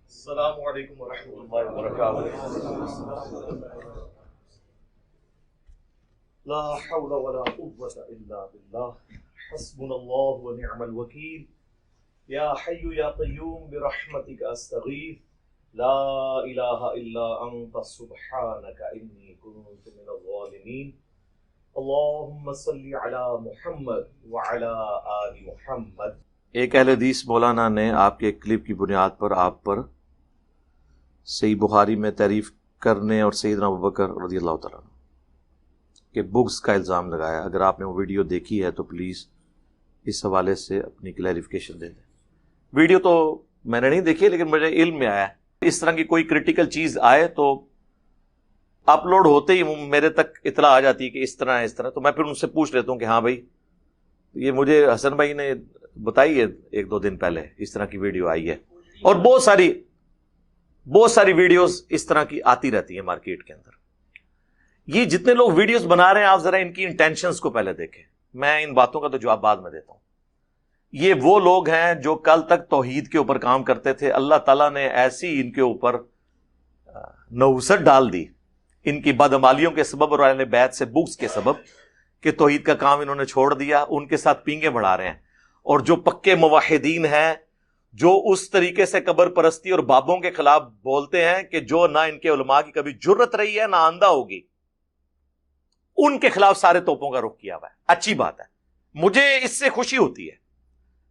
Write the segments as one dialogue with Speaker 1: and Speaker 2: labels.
Speaker 1: السلام علیکم ورحمۃ اللہ وبرکاتہ۔ لا حول ولا قوة الا باللہ، حسبنا اللہ ونعم الوکیل، یا حی یا قیوم برحمتک استغیث، لا الہ الا انت سبحانک انی کنت من الظالمین، اللہم صلی علی محمد وعلی آل محمد۔ ایک اہل حدیث مولانا نے آپ کے ایک کلپ کی بنیاد پر آپ پر صحیح بخاری میں تعریف کرنے اور سیدنا ابوبکر رضی اللہ تعالیٰ عنہ کے بغض کا الزام لگایا۔ اگر آپ نے وہ ویڈیو دیکھی ہے تو پلیز اس حوالے سے اپنی کلیریفیکیشن دے دیں۔ ویڈیو تو میں نے نہیں دیکھی لیکن مجھے علم میں آیا ہے اس طرح کی کوئی کریٹیکل چیز آئے تو اپلوڈ ہوتے ہی میرے تک اطلاع آ جاتی ہے کہ اس طرح تو میں پھر ان سے پوچھ لیتا ہوں کہ ہاں بھائی یہ مجھے حسن بھائی نے بتائی ہے ایک دو دن پہلے اس طرح کی ویڈیو آئی ہے، اور بہت ساری ویڈیوز اس طرح کی آتی رہتی ہیں مارکیٹ کے اندر۔ یہ جتنے لوگ ویڈیوز بنا رہے ہیں آپ ذرا ان کی انٹینشنز کو پہلے دیکھیں، میں ان باتوں کا تو جواب بعد میں دیتا ہوں۔ یہ وہ لوگ ہیں جو کل تک توحید کے اوپر کام کرتے تھے، اللہ تعالیٰ نے ایسی ان کے اوپر نحوست ڈال دی ان کی بدعمالیوں کے سبب اور اہل بیت سے بغض کے سبب کہ توحید کا کام انہوں نے چھوڑ دیا، ان کے ساتھ پینگیں بڑھا رہے ہیں۔ اور جو پکے موحدین ہیں جو اس طریقے سے قبر پرستی اور بابوں کے خلاف بولتے ہیں کہ جو نہ ان کے علماء کی کبھی جرت رہی ہے نہ آندہ ہوگی، ان کے خلاف سارے توپوں کا رخ کیا ہوا ہے۔ اچھی بات ہے، مجھے اس سے خوشی ہوتی ہے۔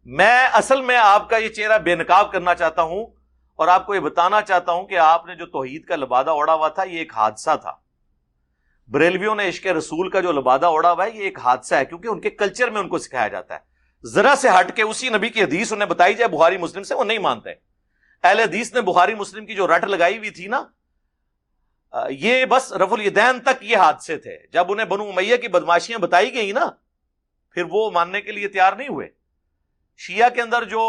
Speaker 1: میں اصل میں آپ کا یہ چہرہ بے نقاب کرنا چاہتا ہوں اور آپ کو یہ بتانا چاہتا ہوں کہ آپ نے جو توحید کا لبادہ اوڑا ہوا تھا یہ ایک حادثہ تھا۔ بریلویوں نے عشق رسول کا جو لبادہ اوڑا ہوا ہے یہ ایک حادثہ ہے، کیونکہ ان کے کلچر میں ان کو سکھایا جاتا ہے۔ ذرا سے ہٹ کے اسی نبی کی حدیث انہیں بتائی جائے بخاری مسلم سے، وہ نہیں مانتے۔ اہل حدیث نے بخاری مسلم کی جو رٹ لگائی ہوئی تھی نا، یہ بس رفع الیدین تک یہ حادثے تھے۔ جب انہیں بنو امیہ کی بدماشیاں بتائی گئی نا پھر وہ ماننے کے لیے تیار نہیں ہوئے۔ شیعہ کے اندر جو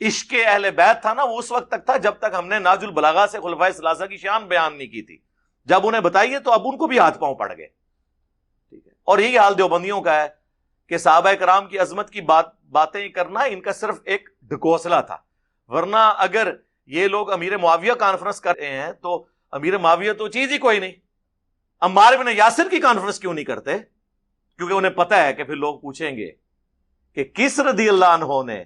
Speaker 1: عشق اہل بیت تھا نا وہ اس وقت تک تھا جب تک ہم نے ناج البلاغہ سے خلفائے ثلاثہ کی شان بیان نہیں کی تھی۔ جب انہیں بتائیے تو اب ان کو بھی ہاتھ پاؤں پڑ گئے، ٹھیک ہے۔ اور یہی حال دیوبندیوں کا ہے کہ صحابہ کرام کی عظمت کی باتیں کرنا ان کا صرف ایک ڈھکوسلا تھا، ورنہ اگر یہ لوگ امیر معاویہ کانفرنس کر رہے ہیں تو امیر معاویہ تو چیز ہی کوئی نہیں۔ عمار بن یاسر کی کانفرنس کیوں نہیں کرتے؟ کیونکہ انہیں پتہ ہے کہ پھر لوگ پوچھیں گے کہ کس رضی اللہ عنہ نے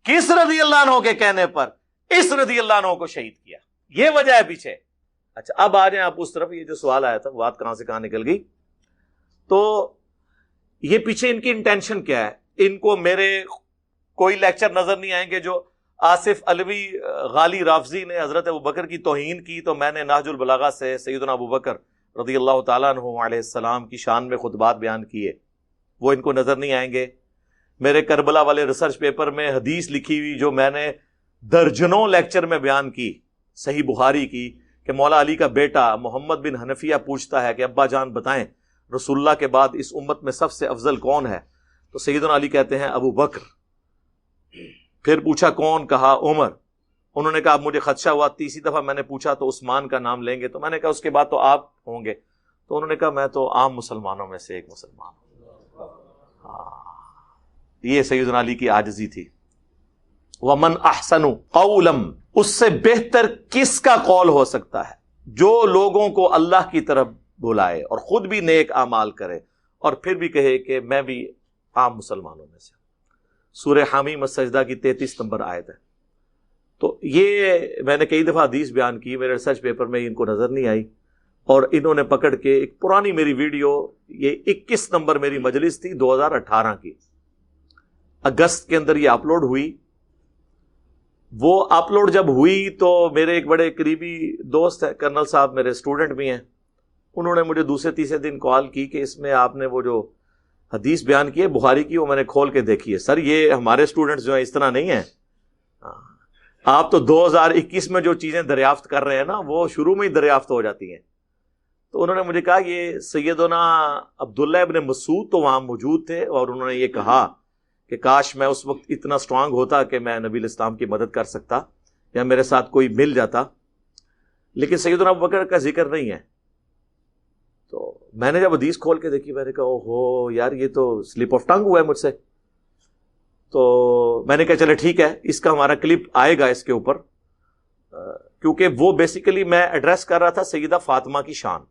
Speaker 1: کس رضی اللہ عنہ کے کہنے پر اس رضی اللہ عنہ کو شہید کیا، یہ وجہ ہے پیچھے۔ اچھا اب آ جائیں آپ اس طرف، یہ جو سوال آیا تھا بات کہاں سے کہاں نکل گئی۔ تو یہ پیچھے ان کی انٹینشن کیا ہے؟ ان کو میرے کوئی لیکچر نظر نہیں آئیں گے جو آصف علوی غالی رافضی نے حضرت ابوبکر کی توہین کی تو میں نے نہج البلاغہ سے سیدنا ابوبکر رضی اللہ تعالیٰ عنہ علیہ السلام کی شان میں خطبات بیان کیے، وہ ان کو نظر نہیں آئیں گے۔ میرے کربلا والے ریسرچ پیپر میں حدیث لکھی ہوئی جو میں نے درجنوں لیکچر میں بیان کی صحیح بخاری کی کہ مولا علی کا بیٹا محمد بن حنفیہ پوچھتا ہے کہ ابا جان بتائیں رسول اللہ کے بعد اس امت میں سب سے افضل کون ہے؟ تو سیدنا علی کہتے ہیں ابو بکر۔ پھر پوچھا کون؟ کہا عمر۔ انہوں نے کہا مجھے خدشہ ہوا، تیسری دفعہ میں نے پوچھا تو عثمان کا نام لیں گے، تو میں نے کہا اس کے بعد تو آپ ہوں گے، تو انہوں نے کہا میں تو عام مسلمانوں میں سے ایک مسلمان ہوں۔ یہ سیدنا علی کی عاجزی تھی۔ وَمَنْ أَحْسَنُ قَوْلًا، اس سے بہتر کس کا قول ہو سکتا ہے جو لوگوں کو اللہ کی طرف بلائے اور خود بھی نیک اعمال کرے اور پھر بھی کہے کہ میں بھی عام مسلمانوں میں سے۔ سورہ حامیم السجدہ کی 33 نمبر آیت ہے۔ تو یہ میں نے کئی دفعہ حدیث بیان کی، میرے ریسرچ پیپر میں ان کو نظر نہیں آئی، اور انہوں نے پکڑ کے ایک پرانی میری ویڈیو، یہ 21 نمبر میری مجلس تھی 2018 کی، اگست کے اندر یہ اپلوڈ ہوئی۔ وہ اپلوڈ جب ہوئی تو میرے ایک بڑے قریبی دوست ہیں، کرنل صاحب میرے اسٹوڈنٹ بھی ہیں، انہوں نے مجھے دوسرے تیسرے دن کال کی کہ اس میں آپ نے وہ جو حدیث بیان کی ہے بخاری کی وہ میں نے کھول کے دیکھی ہے۔ سر یہ ہمارے اسٹوڈنٹس جو ہیں اس طرح نہیں ہیں، آپ تو 2021 میں جو چیزیں دریافت کر رہے ہیں نا وہ شروع میں ہی دریافت ہو جاتی ہیں۔ تو انہوں نے مجھے کہا یہ سیدنا عبداللہ ابن مسعود تو وہاں موجود تھے اور انہوں نے یہ کہا کہ کاش میں اس وقت اتنا اسٹرانگ ہوتا کہ میں نبی الاسلام کی مدد کر سکتا یا میرے ساتھ کوئی مل جاتا، لیکن سیدنا ابوبکر کا ذکر نہیں ہے۔ تو میں نے جب حدیث کھول کے دیکھی میں نے کہا اوہو یار یہ تو سلپ آف ٹنگ ہوا ہے مجھ سے۔
Speaker 2: تو میں نے کہا چلے ٹھیک ہے، اس کا ہمارا کلپ آئے گا اس کے اوپر، کیونکہ وہ بیسیکلی میں ایڈریس کر رہا تھا سیدہ فاطمہ کی شان.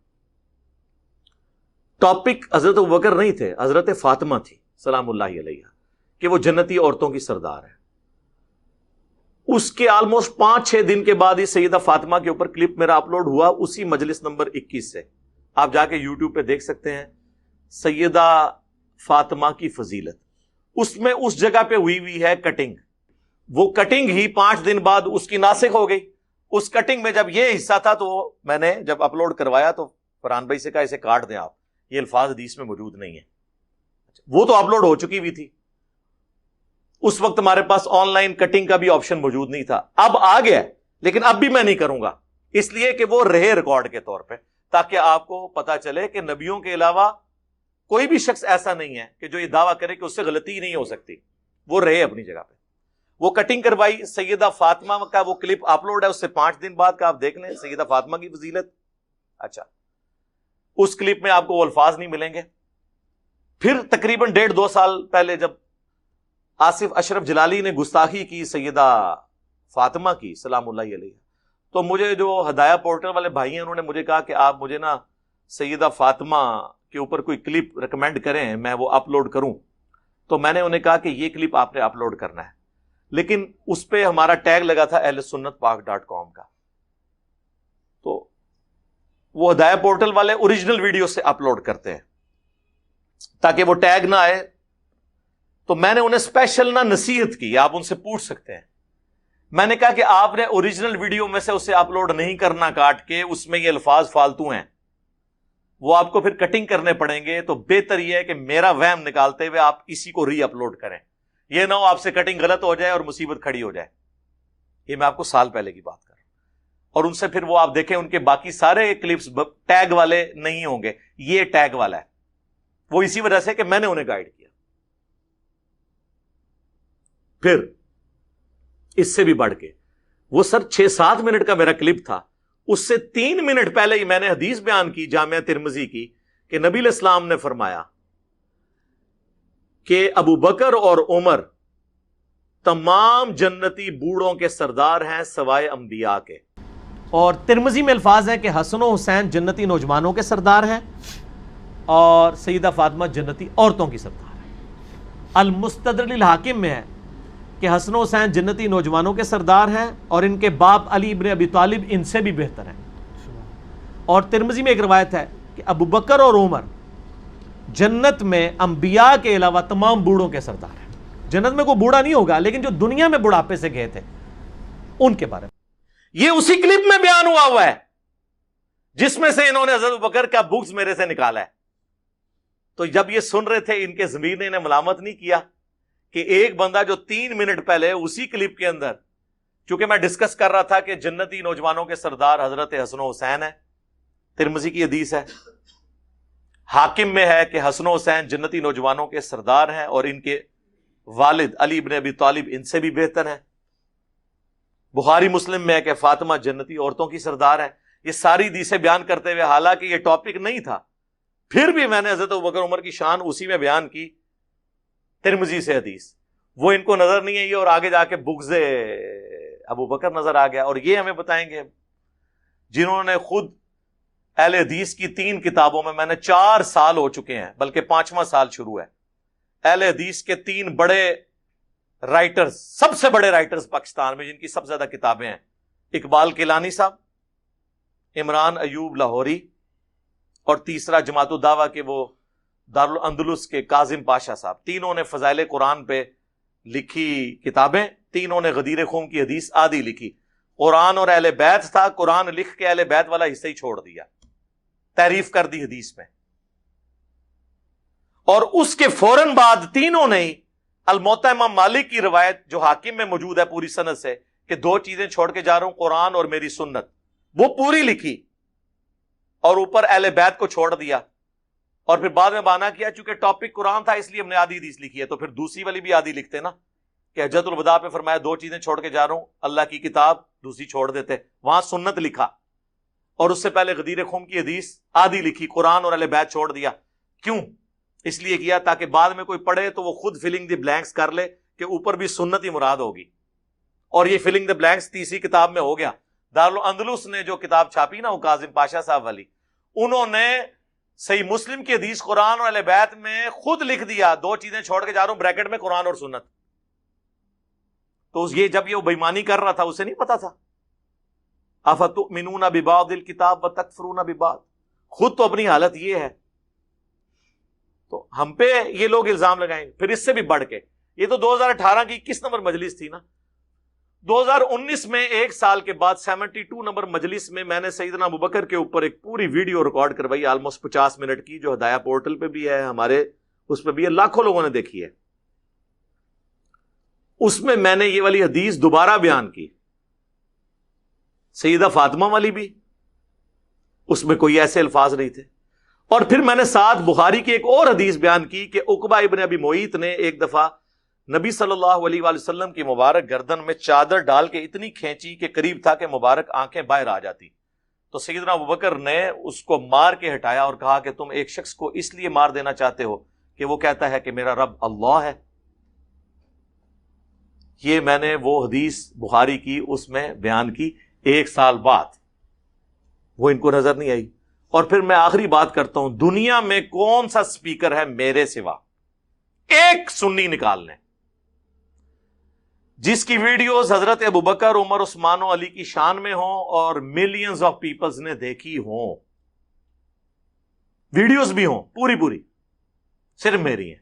Speaker 2: ٹاپک حضرت ابوبکر نہیں تھے، حضرت فاطمہ تھی سلام اللہ علیہ، کہ وہ جنتی عورتوں کی سردار ہے. اس کے آلموسٹ 5-6 دن کے بعد ہی سیدہ فاطمہ کے اوپر کلپ میرا اپلوڈ ہوا، اسی مجلس نمبر 21 سے. آپ جا کے یوٹیوب پہ دیکھ سکتے ہیں، سیدہ فاطمہ کی فضیلت. اس میں اس جگہ پہ ہوئی ہے کٹنگ. وہ کٹنگ ہی 5 دن بعد اس کی ناسخ ہو گئی. اس کٹنگ میں جب یہ حصہ تھا تو میں نے جب اپلوڈ کروایا تو فرحان بھائی سے کہا اسے کاٹ دیں آپ، یہ الفاظ حدیث میں موجود نہیں ہیں. وہ تو اپلوڈ ہو چکی ہوئی تھی. اس وقت ہمارے پاس آن لائن کٹنگ کا بھی آپشن موجود نہیں تھا. اب آ گیا، لیکن اب بھی میں نہیں کروں گا، اس لیے کہ وہ رہے ریکارڈ کے طور پہ، تاکہ آپ کو پتا چلے کہ نبیوں کے علاوہ کوئی بھی شخص ایسا نہیں ہے کہ جو یہ دعویٰ کرے کہ اس سے غلطی ہی نہیں ہو سکتی. وہ رہے اپنی جگہ پہ. وہ کٹنگ کروائی. سیدہ فاطمہ کا وہ کلپ اپلوڈ ہے، اس سے 5 دن بعد کا آپ دیکھ لیں، سیدہ فاطمہ کی فضیلت. اچھا، اس کلپ میں آپ کو وہ الفاظ نہیں ملیں گے. پھر تقریباً 1.5-2 سال پہلے جب آصف اشرف جلالی نے گستاخی کی سیدہ فاطمہ کی سلام اللہ علیہ، تو مجھے جو ہدایہ پورٹل والے بھائی ہیں انہوں نے مجھے کہا کہ آپ مجھے نا سیدہ فاطمہ کے اوپر کوئی کلپ ریکمینڈ کریں، میں وہ اپلوڈ کروں. تو میں نے انہیں کہا کہ یہ کلپ آپ نے اپلوڈ کرنا ہے، لیکن اس پہ ہمارا ٹیگ لگا تھا ahlsunnatpak.com کا. تو وہ ہدایہ پورٹل والے اوریجنل ویڈیو سے اپلوڈ کرتے ہیں تاکہ وہ ٹیگ نہ آئے. تو میں نے انہیں اسپیشل نہ نصیحت کی، آپ ان سے پوچھ سکتے ہیں. میں نے کہا کہ آپ نے اوریجنل ویڈیو میں سے اسے اپلوڈ نہیں کرنا کاٹ کے، اس میں یہ الفاظ فالتو ہیں، وہ آپ کو پھر کٹنگ کرنے پڑیں گے. تو بہتر یہ ہے کہ میرا وہم نکالتے ہوئے آپ اسی کو ری اپلوڈ کریں. یہ نہ ہو آپ سے کٹنگ غلط ہو جائے اور مصیبت کھڑی ہو جائے. یہ میں آپ کو سال پہلے کی بات کر رہا ہوں. اور ان سے پھر وہ آپ دیکھیں ان کے باقی سارے کلپس ٹیگ والے نہیں ہوں گے، یہ ٹیگ والا ہے. وہ اسی وجہ سے کہ میں نے انہیں گائیڈ کیا. پھر اس سے بھی بڑھ کے وہ سر 6-7 منٹ کا میرا کلپ تھا، اس سے 3 منٹ پہلے ہی میں نے حدیث بیان کی جامعہ ترمذی کی کہ نبی علیہ السلام نے فرمایا کہ ابو بکر اور عمر تمام جنتی بوڑھوں کے سردار ہیں سوائے انبیاء کے. اور ترمذی میں الفاظ ہیں کہ حسن و حسین جنتی نوجوانوں کے سردار ہیں اور سیدہ فاطمہ جنتی عورتوں کی سردار ہیں. المستدرک للحاکم میں ہے کہ حسن و حسین جنتی نوجوانوں کے سردار ہیں اور ان کے باپ علی ابن ابی طالب ان سے بھی بہتر ہیں. اور ترمذی میں ایک روایت ہے کہ ابو بکر اور عمر جنت میں انبیاء کے علاوہ تمام بوڑھوں کے سردار ہیں. جنت میں کوئی بوڑھا نہیں ہوگا، لیکن جو دنیا میں بڑھاپے سے گئے تھے ان کے بارے میں یہ اسی کلپ میں بیان ہوا ہے جس میں سے انہوں نے حضرت ابو بکر کا بغض میرے سے نکالا ہے. تو جب یہ سن رہے تھے ان کے ضمیر نے انہیں ملامت نہیں کیا کہ ایک بندہ جو 3 منٹ پہلے اسی کلپ کے اندر، چونکہ میں ڈسکس کر رہا تھا کہ جنتی نوجوانوں کے سردار حضرت حسن و حسین ہے، ترمذی کی حدیث ہے، حاکم میں ہے کہ حسن و حسین جنتی نوجوانوں کے سردار ہیں اور ان کے والد علی ابن ابی طالب ان سے بھی بہتر ہیں. بخاری مسلم میں ہے کہ فاطمہ جنتی عورتوں کی سردار ہے. یہ ساری حدیثیں بیان کرتے ہوئے، حالانکہ یہ ٹاپک نہیں تھا، پھر بھی میں نے حضرت ابوبکر عمر کی شان اسی میں بیان کی ترمذی سے حدیث. وہ ان کو نظر نہیں آئی اور آگے جا کے بغض ابوبکر نظر آ گیا. اور یہ ہمیں بتائیں گے جنہوں نے خود اہل حدیث کی 3 کتابوں میں نے 4 سال ہو چکے ہیں، بلکہ 5واں سال شروع ہے. اہل حدیث کے 3 بڑے رائٹرز، سب سے بڑے رائٹرز پاکستان میں جن کی سب سے زیادہ کتابیں ہیں، اقبال کیلانی صاحب، عمران ایوب لاہوری، اور تیسرا جماعت الدعوہ کے وہ دارالاندلس کے کاظم پاشا صاحب. تینوں نے فضائل قرآن پہ لکھی کتابیں، تینوں نے غدیر خون کی حدیث آدھی لکھی. قرآن اور اہل بیت تھا، قرآن لکھ کے اہل بیت والا حصہ ہی چھوڑ دیا، تعریف کر دی حدیث میں. اور اس کے فوراً بعد تینوں نے الموطا امام مالک کی روایت جو حاکم میں موجود ہے پوری سند سے کہ 2 چیزیں چھوڑ کے جا رہا ہوں، قرآن اور میری سنت، وہ پوری لکھی اور اوپر اہل بیت کو چھوڑ دیا. اور پھر بعد میں بہانہ کیا چونکہ ٹاپک قرآن تھا اس لیے ہم نے آدھی حدیث لکھی ہے. تو پھر دوسری والی بھی آدھی لکھتے نا کہ حجۃ الوداع پہ فرمایا 2 چیزیں چھوڑ کے جا رہا ہوں، اللہ کی کتاب، دوسری چھوڑ دیتے، وہاں سنت لکھا. اور اس سے پہلے غدیر خم کی حدیث آدھی لکھی، قرآن اور اہل بیت چھوڑ دیا. کیوں؟ اس لیے کیا تاکہ بعد میں کوئی پڑھے تو وہ خود فلنگ دی بلینکس کر لے کہ اوپر بھی سنت ہی مراد ہوگی، اور یہ فلنگ دا بلینکس تیسری کتاب میں ہو گیا۔ دارالاندلس نے جو کتاب چھاپی نا وہ کاظم پاشا صاحب والی، انہوں نے صحیح مسلم کی حدیث قرآن اور اہل بیت میں خود لکھ دیا، دو چیزیں چھوڑ کے جا رہا ہوں بریکٹ میں، قرآن اور سنت۔ تو یہ جب یہ بےمانی کر رہا تھا اسے نہیں پتا تھا۔ افتؤمنون ببعض الکتاب وتکفرون ببعض، خود تو اپنی حالت یہ ہے، تو ہم پہ یہ لوگ الزام لگائیں۔ پھر اس سے بھی بڑھ کے، یہ تو 2018 کی 21 نمبر مجلس تھی نا، 2019 میں ایک سال کے بعد 72 نمبر مجلس میں نے سیدنا ابوبکر کے اوپر ایک پوری ویڈیو ریکارڈ کروائی، آلموسٹ 50 منٹ کی، جو ہدایہ پورٹل پہ بھی ہے، ہمارے اس پہ بھی ہے، لاکھوں لوگوں نے دیکھی ہے۔ اس میں نے یہ والی حدیث دوبارہ بیان کی، سیدہ فاطمہ والی بھی، اس میں کوئی ایسے الفاظ نہیں تھے۔ اور پھر میں نے ساتھ بخاری کی ایک اور حدیث بیان کی کہ عقبہ ابن ابی معیط نے ایک دفعہ نبی صلی اللہ علیہ وآلہ وسلم کی مبارک گردن میں چادر ڈال کے اتنی کھینچی کہ قریب تھا کہ مبارک آنکھیں باہر آ جاتی، تو سیدنا ابوبکر نے اس کو مار کے ہٹایا اور کہا کہ تم ایک شخص کو اس لیے مار دینا چاہتے ہو کہ وہ کہتا ہے کہ میرا رب اللہ ہے۔ یہ میں نے وہ حدیث بخاری کی اس میں بیان کی ایک سال بعد، وہ ان کو نظر نہیں آئی۔ اور پھر میں آخری بات کرتا ہوں، دنیا میں کون سا سپیکر ہے میرے سوا، ایک سنی نکال لیں جس کی ویڈیوز حضرت ابوبکر، عمر، عثمان و علی کی شان میں ہوں اور ملینز آف پیپلز نے دیکھی ہوں، ویڈیوز بھی ہوں پوری، صرف میری ہیں۔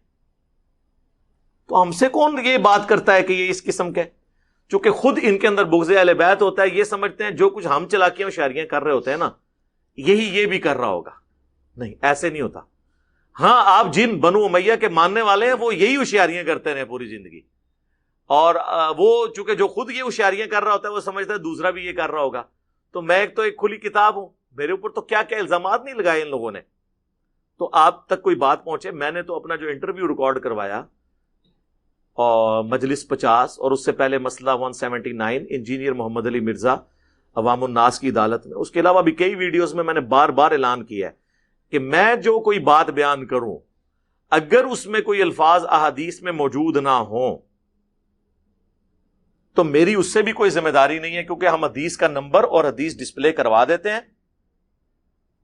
Speaker 2: تو ہم سے کون یہ بات کرتا ہے کہ یہ اس قسم کے، چونکہ خود ان کے اندر بغض اہل بیت ہوتا ہے، یہ سمجھتے ہیں جو کچھ ہم چلاکیاں و شاعریاں کر رہے ہوتے ہیں نا، یہی یہ بھی کر رہا ہوگا۔ نہیں، ایسے نہیں ہوتا۔ ہاں، آپ جن بنو امیہ کے ماننے والے ہیں وہ یہی ہوشیاریاں کرتے رہے پوری زندگی، اور وہ چونکہ جو خود یہ ہوشیاریاں کر رہا ہوتا ہے وہ سمجھتا ہے دوسرا بھی یہ کر رہا ہوگا۔ تو میں ایک کھلی کتاب ہوں، میرے اوپر تو کیا کیا الزامات نہیں لگائے ان لوگوں نے، تو آپ تک کوئی بات پہنچے۔ میں نے تو اپنا جو انٹرویو ریکارڈ کروایا اور مجلس 50 اور اس سے پہلے مسئلہ 179 انجینئر محمد علی مرزا عوام الناس کی عدالت میں، اس کے علاوہ بھی کئی ویڈیوز میں نے بار بار اعلان کیا ہے کہ میں جو کوئی بات بیان کروں اگر اس میں کوئی الفاظ احادیث میں موجود نہ ہوں تو میری اس سے بھی کوئی ذمہ داری نہیں ہے، کیونکہ ہم حدیث کا نمبر اور حدیث ڈسپلے کروا دیتے ہیں،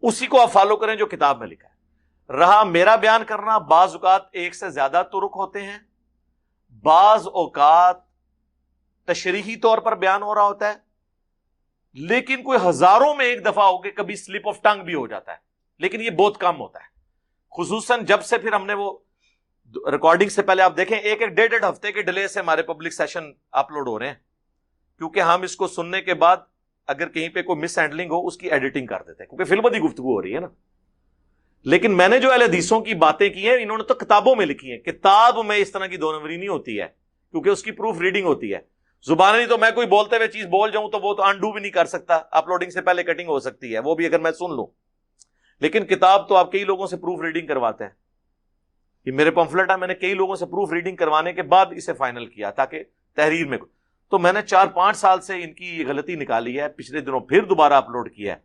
Speaker 2: اسی کو آپ فالو کریں جو کتاب میں لکھا ہے۔ رہا میرا بیان کرنا، بعض اوقات ایک سے زیادہ طرق ہوتے ہیں، بعض اوقات تشریحی طور پر بیان ہو رہا ہوتا ہے، لیکن کوئی ہزاروں میں ایک دفعہ ہو کے کبھی سلپ آف ٹنگ بھی ہو جاتا ہے، لیکن یہ بہت کم ہوتا ہے۔ خصوصاً جب سے پھر ہم نے وہ ریکارڈنگ سے پہلے آپ دیکھیں ایک 1.5 ہفتے کے ڈیلے سے ہمارے پبلک سیشن اپلوڈ ہو رہے ہیں، کیونکہ ہم اس کو سننے کے بعد اگر کہیں پہ کوئی مس ہینڈلنگ ہو اس کی ایڈیٹنگ کر دیتے ہیں، کیونکہ فی البدی گفتگو ہو رہی ہے نا۔ لیکن میں نے جو اہل حدیثوں کی باتیں کی ہیں انہوں نے تو کتابوں میں لکھی ہیں، کتاب میں اس طرح کی دو نمبری نہیں ہوتی ہے، کیونکہ اس کی پروف ریڈنگ ہوتی ہے۔ زبانی تو میں کوئی بولتے ہوئے چیز بول جاؤں تو وہ تو انڈو بھی نہیں کر سکتا، اپلوڈنگ سے پہلے کٹنگ ہو سکتی ہے، وہ بھی اگر میں سن لوں، لیکن کتاب تو آپ کئی لوگوں سے پروف ریڈنگ کرواتے ہیں۔ یہ میرے پمفلٹ ہے، میں نے کئی لوگوں سے پروف ریڈنگ کروانے کے بعد اسے فائنل کیا تاکہ تحریر میں، تو میں نے 4-5 سال سے ان کی یہ غلطی نکالی ہے، پچھلے دنوں پھر دوبارہ اپلوڈ کیا ہے۔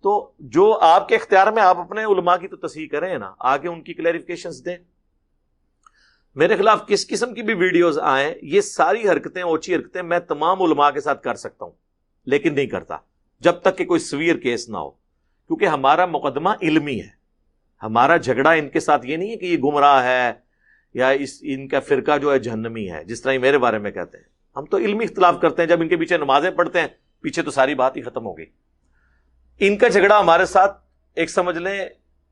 Speaker 2: تو جو آپ کے اختیار میں، آپ اپنے علماء کی تو تصحیح کریں نا، آگے ان کی کلیریفیکیشنز دیں۔ میرے خلاف کس قسم کی بھی ویڈیوز آئیں، یہ ساری حرکتیں، اوچھی حرکتیں میں تمام علماء کے ساتھ کر سکتا ہوں، لیکن نہیں کرتا جب تک کہ کوئی سویر کیس نہ ہو، کیونکہ ہمارا مقدمہ علمی ہے۔ ہمارا جھگڑا ان کے ساتھ یہ نہیں ہے کہ یہ گمراہ ہے یا ان کا فرقہ جو ہے جہنمی ہے، جس طرح یہ میرے بارے میں کہتے ہیں۔ ہم تو علمی اختلاف کرتے ہیں، جب ان کے پیچھے نمازیں پڑھتے ہیں پیچھے تو ساری بات ہی ختم ہو گئی۔ ان کا جھگڑا ہمارے ساتھ ایک سمجھ لیں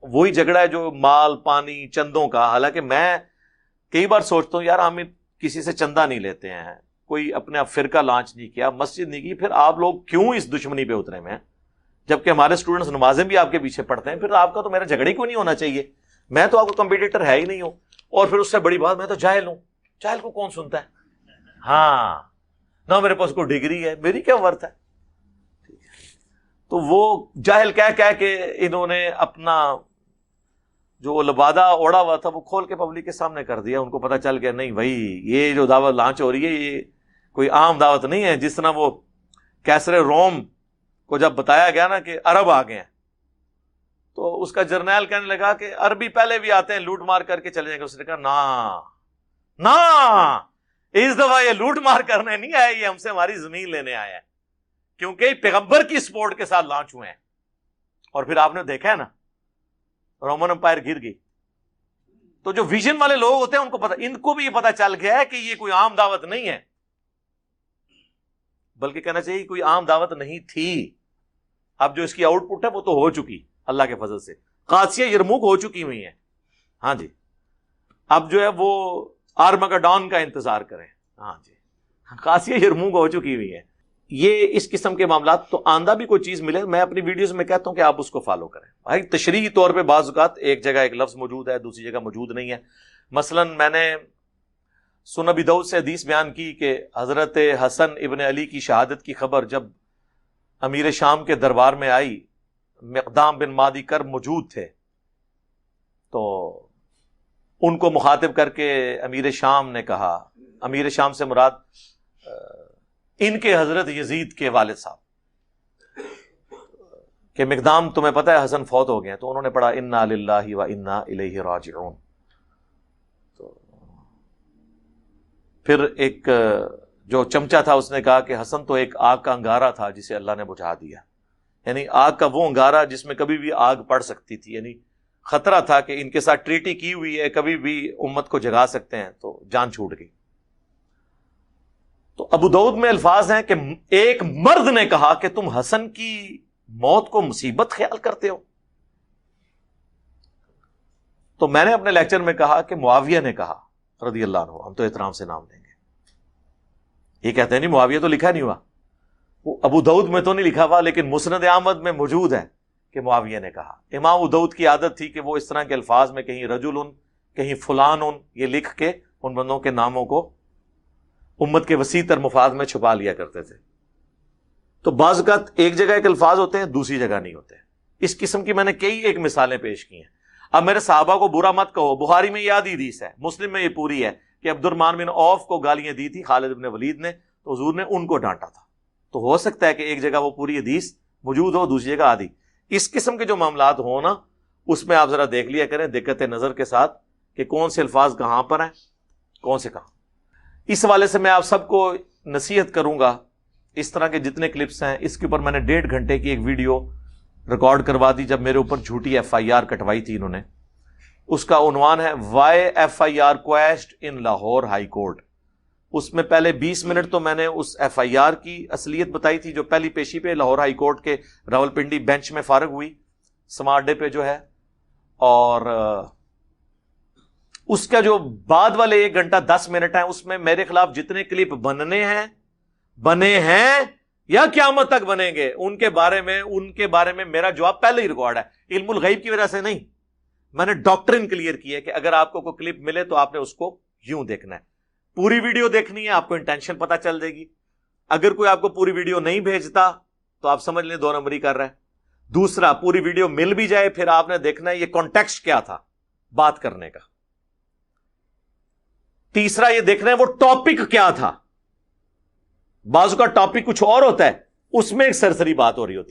Speaker 2: وہی جھگڑا ہے جو مال، پانی، چندوں کا۔ حالانکہ میں کئی بار سوچتا ہوں یار ہم کسی سے چندہ نہیں لیتے ہیں، کوئی اپنے فرقہ لانچ نہیں کیا، مسجد نہیں کی، پھر آپ لوگ کیوں اس دشمنی پہ اترے میں؟ جبکہ ہمارے اسٹوڈنٹس نمازیں بھی آپ کے پیچھے پڑھتے ہیں، پھر آپ کا تو میرا جھگڑا ہی کیوں نہیں ہونا چاہیے؟ میں تو آپ کو کمپیٹیٹر ہے ہی نہیں ہوں، اور پھر اس سے بڑی بات میں تو جاہل ہوں۔ جاہل کو کون سنتا ہے؟ ہاں، نہ میرے پاس کوئی ڈگری ہے، میری کیا ورتھ ہے؟ تو وہ جاہل کہہ کے انہوں نے اپنا جو لبادہ اوڑا ہوا تھا وہ کھول کے پبلک کے سامنے کر دیا۔ ان کو پتہ چل گیا نہیں بھائی یہ جو دعوت لانچ ہو رہی ہے یہ کوئی عام دعوت نہیں ہے۔ جس طرح وہ کیسر روم کو جب بتایا گیا نا کہ عرب آ گئے ہیں، تو اس کا جرنیل کہنے لگا کہ عربی پہلے بھی آتے ہیں، لوٹ مار کر کے چلے جائیں گے۔ اس نے کہا نا، اس دفعہ یہ لوٹ مار کرنے نہیں آیا، یہ ہم سے ہماری زمین لینے آیا ہے، کیونکہ پیغمبر کی سپورٹ کے ساتھ لانچ ہوئے ہیں۔ اور پھر آپ نے دیکھا ہے نا، رومن امپائر گر گئی۔ تو جو ویژن والے لوگ ہوتے ہیں ان کو پتا، ان کو بھی یہ پتا چل گیا ہے کہ یہ کوئی عام دعوت نہیں ہے، بلکہ کہنا چاہیے کوئی عام دعوت نہیں تھی۔ اب جو اس کی آؤٹ پٹ ہے وہ تو ہو چکی اللہ کے فضل سے، قادسیہ یرموک ہو چکی ہوئی ہیں۔ ہاں جی، اب جو ہے وہ آرمگڈون کا انتظار کریں۔ ہاں جی، قادسیہ یرموک ہو چکی ہوئی ہے۔ یہ اس قسم کے معاملات، تو آندہ بھی کوئی چیز ملے، میں اپنی ویڈیوز میں کہتا ہوں کہ آپ اس کو فالو کریں۔ بھائی تشریحی طور پہ بعض اوقات ایک جگہ ایک لفظ موجود ہے، دوسری جگہ موجود نہیں ہے۔ مثلا میں نے سنن ابی داؤد سے حدیث بیان کی کہ حضرت حسن ابن علی کی شہادت کی خبر جب امیر شام کے دربار میں آئی، مقدام بن مادی کرب موجود تھے، تو ان کو مخاطب کر کے امیر شام نے کہا، امیر شام سے مراد ان کے حضرت یزید کے والد صاحب، کہ مقدام تمہیں پتہ ہے حسن فوت ہو گئے ہیں؟ تو انہوں نے پڑھا انا للہ و انا الیہ راجعون۔ تو پھر ایک جو چمچا تھا اس نے کہا کہ حسن تو ایک آگ کا انگارہ تھا جسے اللہ نے بجھا دیا، یعنی آگ کا وہ انگارہ جس میں کبھی بھی آگ پڑ سکتی تھی، یعنی خطرہ تھا کہ ان کے ساتھ ٹریٹی کی ہوئی ہے، کبھی بھی امت کو جگا سکتے ہیں، تو جان چھوٹ گئی۔ تو ابو داؤد میں الفاظ ہیں کہ ایک مرد نے کہا کہ تم حسن کی موت کو مصیبت خیال کرتے ہو۔ تو میں نے اپنے لیکچر میں کہا کہ معاویہ نے کہا رضی اللہ عنہ، ہم تو احترام سے نام لیں گے، یہ کہتے ہیں نہیں معاویہ تو لکھا نہیں ہوا، وہ ابو داؤد میں تو نہیں لکھا ہوا، لیکن مسند احمد میں موجود ہے کہ معاویہ نے کہا۔ امام ابو داؤد کی عادت تھی کہ وہ اس طرح کے الفاظ میں کہیں رجل، کہیں فلان یہ لکھ کے ان بندوں کے ناموں کو امت کے وسیع تر مفاد میں چھپا لیا کرتے تھے۔ تو بعض اوقات ایک جگہ ایک الفاظ ہوتے ہیں، دوسری جگہ نہیں ہوتے۔ اس قسم کی میں نے کئی ایک مثالیں پیش کی ہیں۔ اب میرے صحابہ کو برا مت کہو، بخاری میں یہ آدھی حدیث ہے، مسلم میں یہ پوری ہے کہ عبد الرحمن بن عوف کو گالیاں دی تھی خالد بن ولید نے، تو حضور نے ان کو ڈانٹا تھا۔ تو ہو سکتا ہے کہ ایک جگہ وہ پوری حدیث موجود ہو، دوسری جگہ آدھی۔ اس قسم کے جو معاملات ہوں نا، اس میں آپ ذرا دیکھ لیا کریں دقت نظر کے ساتھ کہ کون سے الفاظ کہاں پر ہیں، کون سے کہاں۔ اس حوالے سے میں آپ سب کو نصیحت کروں گا، اس طرح کے جتنے کلپس ہیں، اس کے اوپر میں نے 1.5 گھنٹے کی ایک ویڈیو ریکارڈ کروا دی جب میرے اوپر جھوٹی FIR کٹوائی تھی انہوں نے۔ اس کا عنوان ہے وائی FIR کویسٹ ان لاہور ہائی کورٹ۔ اس میں پہلے 20 منٹ تو میں نے اس FIR کی اصلیت بتائی تھی جو پہلی پیشی پہ لاہور ہائی کورٹ کے راولپنڈی بینچ میں فارغ ہوئی، سمارٹ ڈے پہ جو ہے، اور اس کا جو بعد والے 1 گھنٹہ 10 منٹ ہیں، اس میں میرے خلاف جتنے کلپ بنے ہیں یا قیامت تک بنیں گے، ان کے بارے میں میرا جواب پہلے ہی ریکارڈ ہے، علم الغیب کی وجہ سے نہیں۔ میں نے ڈاکٹرن کلیئر کی ہے کہ اگر آپ کو کوئی کلپ ملے تو آپ نے اس کو یوں دیکھنا ہے، پوری ویڈیو دیکھنی ہے، آپ کو انٹینشن پتہ چل جائے گی۔ اگر کوئی آپ کو پوری ویڈیو نہیں بھیجتا تو آپ سمجھ لیں 2 نمبری کر رہا ہے۔ دوسرا، پوری ویڈیو مل بھی جائے پھر آپ نے دیکھنا ہے یہ کانٹیکسٹ کیا تھا بات کرنے کا۔ تیسرا یہ دیکھنا ہے وہ ٹاپک کیا تھا، بعض کا ٹاپک کچھ اور ہوتا ہے، اس میں ایک سرسری بات ہو رہی ہوتی ہے۔